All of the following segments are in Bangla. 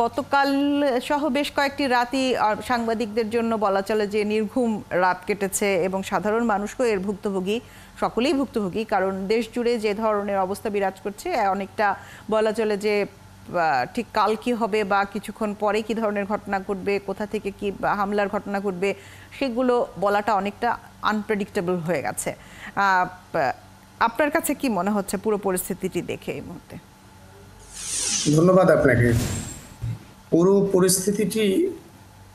গতকাল সহ বেশ কয়েকটি রাতই সাংবাদিকদের জন্য বলা চলে যে নির্ঘুম রাত কেটেছে এবং সাধারণ মানুষকেও এর ভুক্তভোগী, সকলেই ভুক্তভোগী, কারণ দেশ জুড়ে যে ধরনের অবস্থা বিরাজ করছে অনেকটা বলা চলে যে ঠিক কাল কি হবে বা কিছুক্ষণ পরে কি ধরনের ঘটনা ঘটবে, কোথা থেকে কি হামলার ঘটনা ঘটবে সেগুলো বলাটা অনেকটা আনপ্রেডিক্টেবল হয়ে গেছে। আপনার কাছে কি মনে হচ্ছে পুরো পরিস্থিতিটি দেখে এই মুহূর্তে? ধন্যবাদ আপনাকে। পুরো পরিস্থিতিটি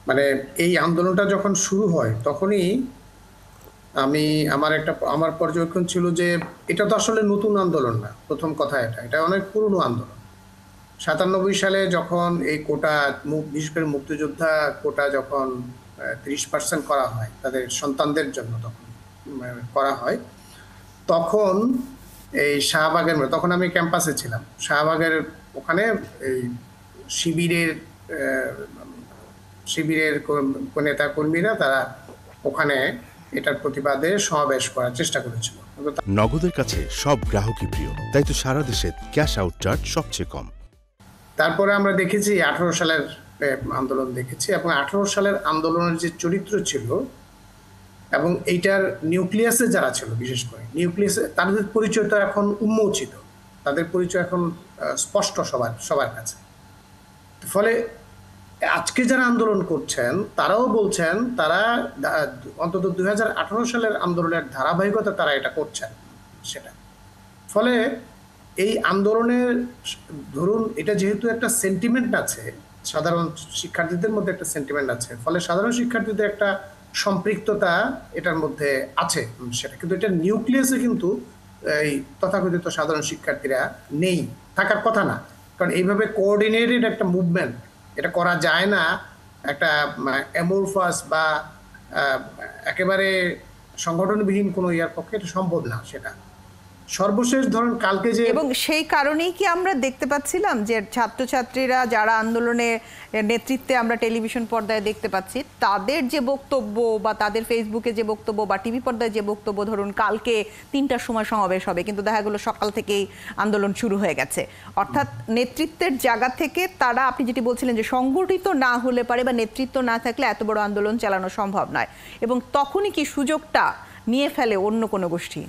মানে এই আন্দোলনটা যখন শুরু হয় তখনই আমার পর্যবেক্ষণ ছিল যে এটা তো আসলে নতুন আন্দোলন না। প্রথম কথা এটা অনেক পুরনো আন্দোলন। 97 সালে যখন এই কোটা, বিশেষ করে মুক্তিযোদ্ধা কোটা যখন 30% করা হয় তাদের সন্তানদের জন্য, তখন করা হয়, তখন এই শাহবাগের, তখন আমি ক্যাম্পাসে ছিলাম, শাহবাগের ওখানে এই শিবিরের নেতা কর্মীরা তারা ওখানে এটার প্রতিবাদে সমাবেশ করার চেষ্টা করেছিল। নগদের কাছে সব গ্রাহকই প্রিয়, তাই তো সারা দেশে ক্যাশ আউট চার্জ সবচেয়ে কম। তারপরে আমরা দেখেছি 18 সালের আন্দোলন দেখেছি, এবং 18 সালের আন্দোলনের যে চরিত্র ছিল এবং এইটার নিউক্লিয়াসে যারা ছিল, বিশেষ করে নিউক্লিয়াসে, তাদের পরিচয় তো এখন উন্মোচিত, তাদের পরিচয় এখন স্পষ্ট সবার কাছে। ফলে আজকে যারা আন্দোলন করছেন তারাও বলছেন তারা অন্তত 2018 সালের আন্দোলনের ধারাবাহিকতা তারা এটা করছেন সেটা। ফলে এই আন্দোলনের, ধরুন এটা যেহেতু একটা সেন্টিমেন্ট আছে, সাধারণ শিক্ষার্থীদের মধ্যে একটা সেন্টিমেন্ট আছে, ফলে সাধারণ শিক্ষার্থীদের একটা সম্পৃক্ততা এটার মধ্যে আছে সেটা, কিন্তু এটা নিউক্লিয়াসে কিন্তু এই তথাকথিত সাধারণ শিক্ষার্থীরা নেই, থাকার কথা না। কারণ এইভাবে কোঅর্ডিনেটেড একটা মুভমেন্ট এটা করা যায় না একটা অ্যামোরফাস বা একেবারে সংগঠনবিহীন কোনো ইয়ার পক্ষে এটা সম্ভব না। সেটা সর্বশেষ ধরুন কালকে যে, এবং সেই কারণেই কি আমরা দেখতে পাচ্ছিলাম যে ছাত্রছাত্রীরা যারা আন্দোলনের নেতৃত্বে আমরা টেলিভিশন পর্দায় দেখতে পাচ্ছি, তাদের যে বক্তব্য বা তাদের ফেসবুকে যে বক্তব্য বা টিভি পর্দায় যে বক্তব্য, ধরুন কালকে 3টার সময় সমাবেশ হবে, কিন্তু দেখা গেলো সকাল থেকেই আন্দোলন শুরু হয়ে গেছে। অর্থাৎ নেতৃত্বের জায়গা থেকে তারা, আপনি যেটি বলছিলেন যে সংগঠিত না হলে পারে বা নেতৃত্ব না থাকলে এত বড় আন্দোলন চালানো সম্ভব নয়, এবং তখনই কি সুযোগটা নিয়ে ফেলে অন্য কোনো গোষ্ঠী?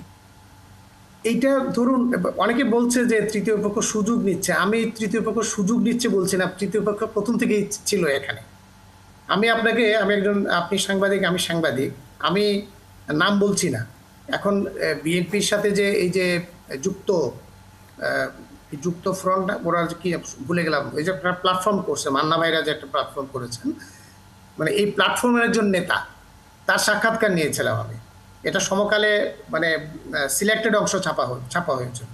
এইটা ধরুন অনেকে বলছে যে তৃতীয় পক্ষ সুযোগ নিচ্ছে। আমি তৃতীয় পক্ষ সুযোগ নিচ্ছে বলছি না, তৃতীয় পক্ষ প্রথম থেকেই ছিল এখানে। আপনি সাংবাদিক, আমি সাংবাদিক, আমি নাম বলছি না। এখন বিএনপির সাথে যে এই যে যুক্ত ফ্রন্ট, ওরা কি ভুলে গেলাম, এই যে একটা প্ল্যাটফর্ম করছে, মান্না ভাইরা যে একটা প্ল্যাটফর্ম করেছেন, মানে এই প্ল্যাটফর্মের একজন নেতা, তার সাক্ষাৎকার নিয়েছিলাম আমি। এটা সমকালে মানে সিলেক্টেড অংশ ছাপা হয়েছিল।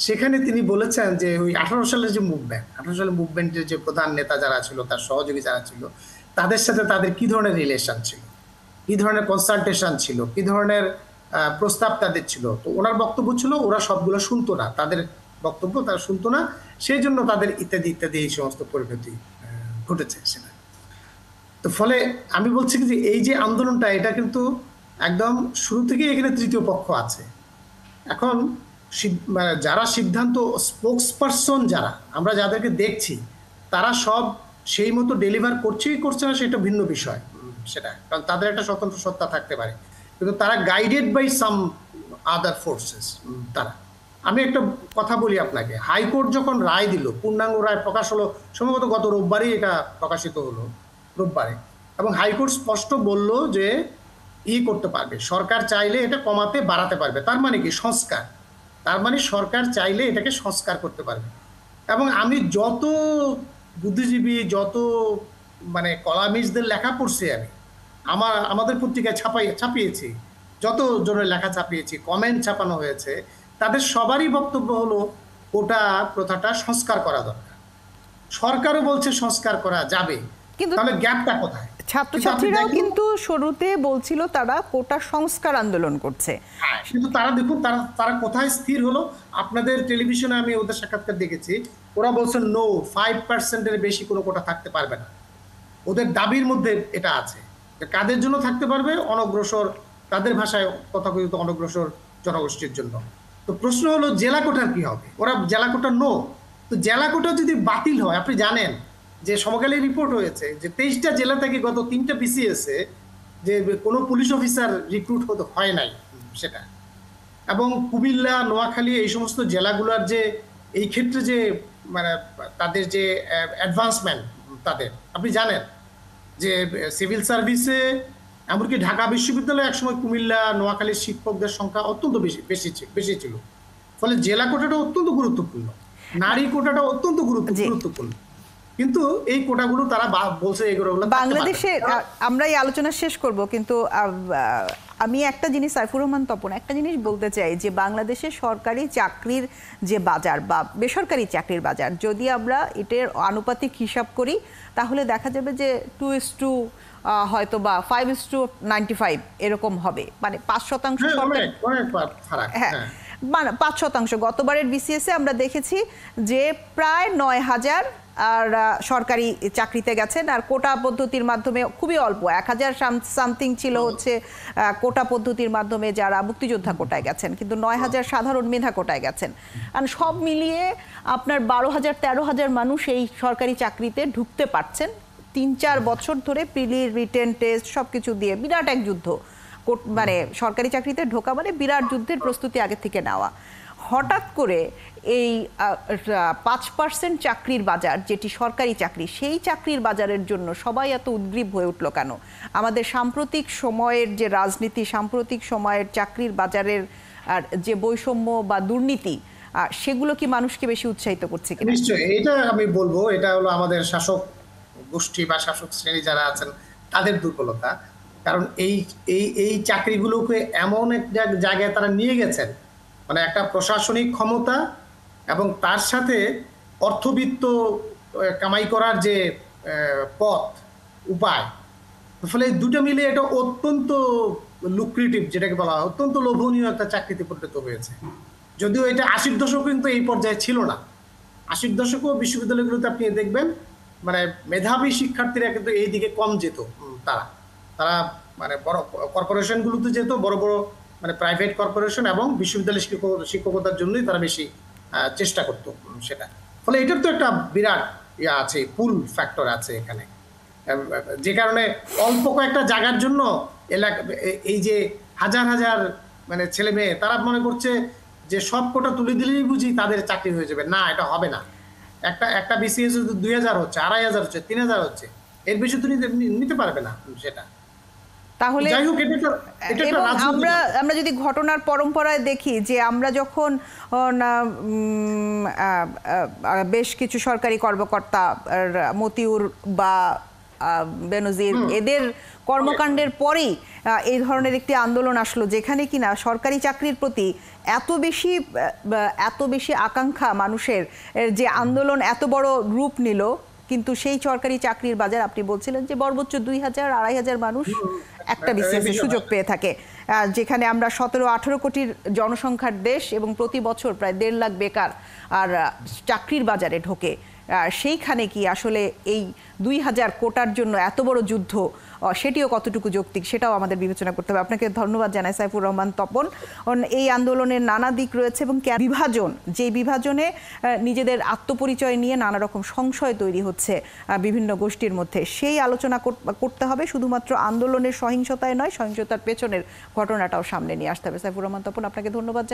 সেখানে তিনি বলেছেন যে ওই 18 সালের যে মুভমেন্টের যে প্রধান নেতা যারা ছিল, তার সহযোগী যারা ছিল, তাদের সাথে তাদের কি ধরনের রিলেশন ছিল, কি ধরনের কনসালটেশন ছিল, কি ধরনের প্রস্তাব তাদের ছিল। তো ওনার বক্তব্য ছিল ওরা সবগুলো শুনতো না, তাদের বক্তব্য তারা শুনতো না, সেই জন্য তাদের ইত্যাদি ইত্যাদি এই সমস্ত পরিণতি ঘটেছে সেটা। তো ফলে আমি বলছি যে এই যে আন্দোলনটা, এটা কিন্তু একদম শুরু থেকে এখানে তৃতীয় পক্ষ আছে। এখন যারা সিদ্ধান্ত, স্পোক্স পারসন যারা আমরা যাদেরকে দেখছি, তারা সব সেই মতো ডেলিভার করছে না, সেটা ভিন্ন বিষয় সেটা, কারণ তাদের একটা স্বতন্ত্র সত্তা থাকতে পারে, কিন্তু তারা guided by some other forces. আমি একটা কথা বলি আপনাকে, হাইকোর্ট যখন রায় দিল, পূর্ণাঙ্গ রায় প্রকাশ হলো সম্ভবত গত রোববারই, এটা প্রকাশিত হলো রোববারে, এবং হাইকোর্ট স্পষ্ট বলল যে করতে পারবে, সরকার চাইলে এটা কমাতে বাড়াতে পারবে। তার মানে কি? সংস্কার। তার মানে সরকার চাইলে এটাকে সংস্কার করতে পারবে। এবং আমি যত বুদ্ধিজীবী, যত মানে কলামিস্টদের লেখা পড়ছি, আমাদের পত্রিকায় ছাপিয়েছি, যত জনের লেখা ছাপিয়েছি, কমেন্ট ছাপানো হয়েছে, তাদের সবারই বক্তব্য হলো কোটা প্রথাটা সংস্কার করা দরকার। সরকারও বলছে সংস্কার করা যাবে, কিন্তু তাহলে গ্যাপটা কোথায়? ছাত্রছাত্রীরাও কিন্তু শুরুতে বলছিল তারা কোটা সংস্কার আন্দোলন করছে, কিন্তু তারা দেখুন তারা কোথায় স্থির হলো। আপনাদের টেলিভিশনে আমি ওদের সাক্ষাৎকার দেখেছি, ওরা বলছেন নো, 5%-এর বেশি কোনো কোটা থাকতে পারবে না। ওদের দাবির মধ্যে এটা আছে। কাদের জন্য থাকতে পারবে? অনগ্রসর, তাদের ভাষায় তথাকথিত অনগ্রসর জনগোষ্ঠীর জন্য। তো প্রশ্ন হলো জেলা কোটার কি হবে? ওরা জেলা কোটা নো। তো জেলা কোটা যদি বাতিল হয়, আপনি জানেন যে সমকালে রিপোর্ট হয়েছে যে 23টা জেলা থেকে গত 3টা বিসিএসে যে কোনো পুলিশ অফিসার রিক্রুট হতে হয় নাই সেটা, এবং কুমিল্লা, নোয়াখালী এই সমস্ত জেলাগুলোর যে এই ক্ষেত্রে যে মানে তাদের যে অ্যাডভান্সমেন্ট তাদের আপনি জানেন যে সিভিল সার্ভিসে এমনকি ঢাকা বিশ্ববিদ্যালয়ে একসময় কুমিল্লা, নোয়াখালীর শিক্ষকদের সংখ্যা অত্যন্ত বেশি ছিল। ফলে জেলা কোটাটা অত্যন্ত গুরুত্বপূর্ণ, নারী কোটাটা অত্যন্ত গুরুত্বপূর্ণ, কিন্তু এই কোটাগুলো তারা বলছে এগুলো বাংলাদেশে আমরা এই আলোচনা শেষ করব, কিন্তু আমি একটা জিনিস সাইফুর রহমান তপন একটা জিনিস বলতে চাই যে বাংলাদেশে সরকারি চাকরির যে বাজার বা বেসরকারি চাকরির বাজার যদি আমরা এটার আনুপাতিক হিসাব করি তাহলে দেখা যাবে যে 2:2 হয়তো বা 5:95 এরকম হবে, মানে 5%। হ্যাঁ, 5%। গতবারের বিসিএস এ আমরা দেখেছি যে প্রায় 9,000 আর সরকারি চাকরিতে গেছেন, আর কোটা পদ্ধতির মাধ্যমে খুবই অল্প 1,000 সামথিং ছিল হচ্ছে কোটা পদ্ধতির মাধ্যমে যারা মুক্তিযোদ্ধা কোটায় গেছেন, কিন্তু 9,000 সাধারণ মেধা কোটায় গেছেন। আর সব মিলিয়ে আপনার 12,000 13,000 মানুষ এই সরকারি চাকরিতে ঢুকতে পারছেন 3-4 বছর ধরে প্রিলি, রিটেন টেস্ট সবকিছু দিয়ে। বিরাট এক যুদ্ধ, মানে সরকারি চাকরিতে ঢোকা মানে বিরাট যুদ্ধের প্রস্তুতি আগে থেকে নেওয়া। হঠাৎ করে এই 5% চাকরির বাজার যেটি সরকারি চাকরি, সেই চাকরির বাজারের জন্য সবাই এত উদ্গ্রীব হয়ে উঠল কেন? আমাদের সাম্প্রতিক সময়ের যে রাজনীতি, সাম্প্রতিক সময়ের চাকরির বাজারের আর যে বৈষম্য বা দুর্নীতি, সেগুলো কি মানুষকে বেশি উৎসাহিত করছে কিনা? নিশ্চয়ই, এটা আমি বলবো এটা হলো আমাদের শাসক গোষ্ঠী বা শাসক শ্রেণী যারা আছেন তাদের দুর্বলতা। কারণ এই চাকরিগুলোকে এমন একটা জায়গায় তারা নিয়ে গেছেন, মানে একটা প্রশাসনিক ক্ষমতা এবং তার সাথে অর্থবিত্ত কামাই করার যে পথ উপায়, ফলে দুটো মিলে এটা অত্যন্ত লুক্রেটিভ, যেটাকে বলা হয় অত্যন্ত লোভনীয় একটা চাকরিতে পরিণত হয়েছে। যদিও এটা 80-র দশক কিন্তু এই পর্যায়ে ছিল না। 80-র দশকও বিশ্ববিদ্যালয়গুলোতে আপনি দেখবেন মানে মেধাবী শিক্ষার্থীরা কিন্তু এই দিকে কম যেত, তারা মানে বড় কর্পোরেশনগুলোতে যেত, বড় বড় মানে প্রাইভেট কর্পোরেশন এবং বিশ্ববিদ্যালয় শিক্ষকতার জন্যই তারা বেশি চেষ্টা করতো সেটা। ফলে এটার তো একটা বিরাট আছে, পুল ফ্যাক্টর আছে এখানে, যে কারণে অল্প কয়েকটা জায়গার জন্য এই যে হাজার হাজার মানে ছেলে মেয়ে তারা মনে করছে যে সব কোটা তুলে দিলেই বুঝি তাদের চাকরি হয়ে যাবে। না, এটা হবে না। একটা বিসিএস 2,000 হচ্ছে, 2,500 হচ্ছে, 3,000 হচ্ছে, এর বেশি তো নিতে পারবে না সেটা। তাহলে আমরা যদি ঘটনার পরম্পরায় দেখি যে আমরা যখন বেশ কিছু সরকারি কর্মকর্তা মতিউর বা বেনজির এদের কর্মকাণ্ডের পরেই এই ধরনের একটি আন্দোলন আসলো যেখানে কিনা সরকারি চাকরির প্রতি এত বেশি আকাঙ্ক্ষা মানুষের, যে আন্দোলন এত বড় রূপ নিল, কিন্তু সেই সরকারি চাকরির বাজার আপনি বলছিলেন যে সর্বোচ্চ 2,000-2,500 মানুষ একটা বিসিএস এর সুযোগ পেয়ে থাকে, যেখানে আমরা 17-18 কোটির জনসংখ্যার দেশ এবং প্রতি বছর প্রায় 1.5 লাখ বেকার আর চাকরির বাজারে ঢোকে। সেইখানে কি আসলে এই 2,000 কোটার জন্য এত বড় যুদ্ধ, সেটিও কতটুকু যৌক্তিক সেটাও আমাদের বিবেচনা করতে হবে। আপনাকে ধন্যবাদ জানাই সাইফুর রহমান তপন। এই আন্দোলনের নানা দিক রয়েছে এবং বিভাজন, যে বিভাজনে নিজেদের আত্মপরিচয় নিয়ে নানা রকম সংশয় তৈরি হচ্ছে বিভিন্ন গোষ্ঠীর মধ্যে, সেই আলোচনা করতে হবে। শুধুমাত্র আন্দোলনের সহিংসতায় নয়, সহিংসতার পেছনের ঘটনাটাও সামনে নিয়ে আসতে হবে। সাইফুর রহমান তপন, আপনাকে ধন্যবাদ।